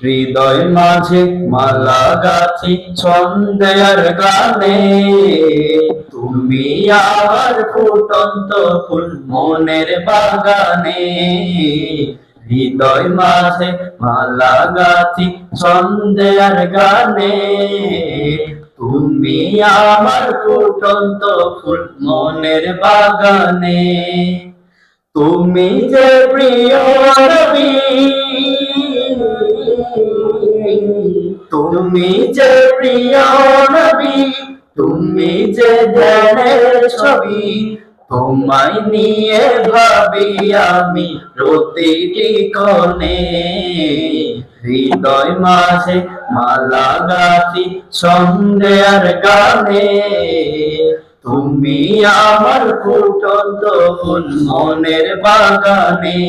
হৃদয় মাঝে মালা গাছি ছন্দে আর গানে, তুমি আমার ফুটন্ত ফুল মনের বাগানে। হৃদয় মাঝে মালা গাছি ছন্দে আর গানে, তুমি আমার ফুটন্ত ফুল মনের বাগানে। তুমি যে প্রিয় নবী, তুমি যে প্রিয় নবী, তুমি যে ধ্যানের ছবি, তোমায় নিয়ে ভাবি আমি প্রতিটি কোণে। হৃদয় মাঝে মালা গাছি ছন্দে আর গানে, তুমি আমার ফুটন্ত ফুল মনের বাগানে।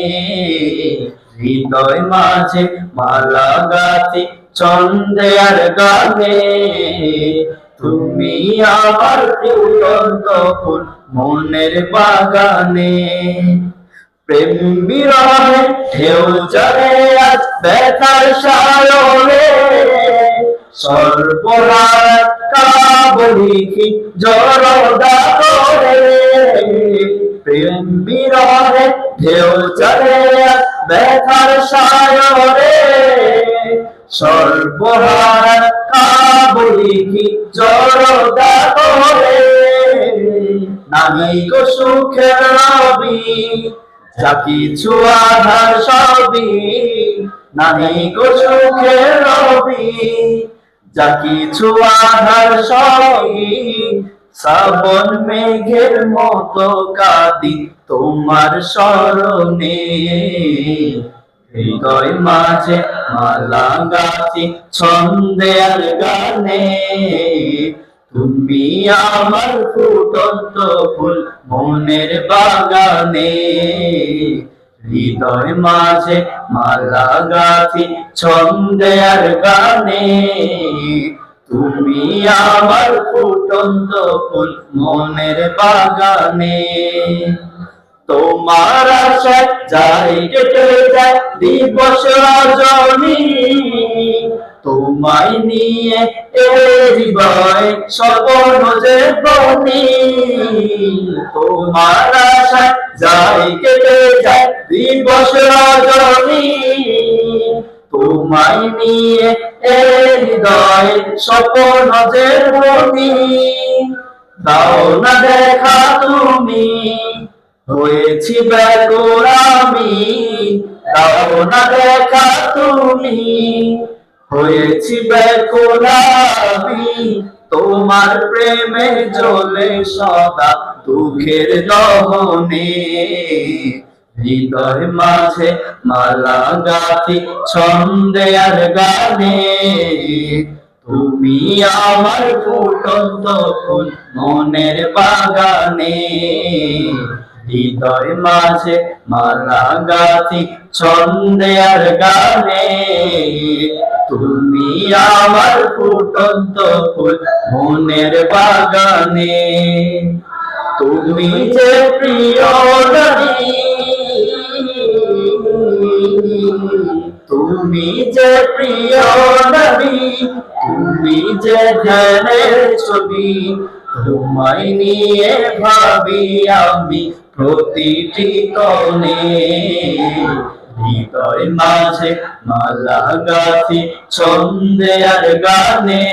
হৃদয় মাঝে মালা গাছি ছন্দে আর গানে, তুমি আমার ফুটন্ত ফুল মনের বাগানে। প্রেম বিরহে ঢেউ চলে আজ ব্যথার সাগরে, সর্বরাত কাবলিকি জড়দা করে। প্রেম বিরহে ঢেউ চলে আজ ব্যথার সাগরে, সর্বহারা কাবলিকি জড়দা করে। নাই গো সুখের রবি, যা কিছু আধার সবই, নাই গো সুখের রবি, যা কিছু আধার সবই। শ্রাবণ মেঘের মতো কাঁদি তোমার স্মরণে। হৃদয় মাঝে মালা গাছি ছন্দে আর গানে, তুমি আমার ফুটন্ত ফুল মনের বাগানে। হৃদয় মাঝে মালা গাছি ছন্দে আর গানে, তুমি আমার ফুটন্ত ফুল মনের বাগানে। তোমার আশায় যাই কেটে যায় দিবস রজনী, তোমায় নিয়ে এ হৃদয় স্বপ্ন যে বনি। তোমার আশায় যাই কেটে যায় দিবস রজনী, তোমায় নিয়ে এ হৃদয় স্বপ্ন যে বনি। দাও না দেখা তুমি, হয়েছি ব্যাকুল আমি, দাও না দেখা তুমি, হয়েছি ব্যাকুল আমি। তোমার প্রেমে জ্বলে সদা দুঃখের দহনে। হৃদয় মাঝে মালা গাছি ছন্দে আর গানে, তুমি আমার ফুটন্ত ফুল মনের বাগানে। হৃদয় মাঝে মালা গাছি ছন্দে আর গানে, তুমি আমার ফুটন্ত ফুল মনের বাগানে। তুমি যে প্রিয় নবী, তুমি যে প্রিয় নবী, তুমি যে ধ্যানের ছবি, তোমায় নিয়ে ভাবি আমি প্রতিটি কোণে। হৃদয় মাঝে মালা গাছি ছন্দে আর গানে,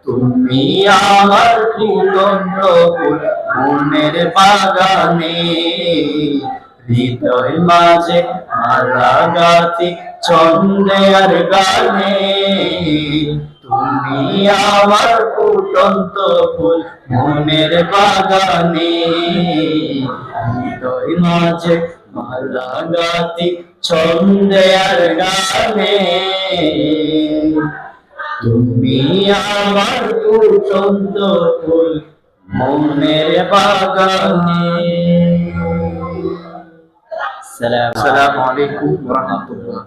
তুমি আমার ফুটন্ত ফুল মনের বাগানে। হৃদয় মাঝে মালা গাছি ছন্দে আর গানে, তুমি আমার ফুটন্ত ফুল মনের বাগানে। হৃদয় মাঝে মালা গাছি ছন্দে আর গানে, তুমি আমার ফুটন্ত ফুল মনের বাগানে। আসসালামু আলাইকুম ওয়া রাহমাতুল্লাহ।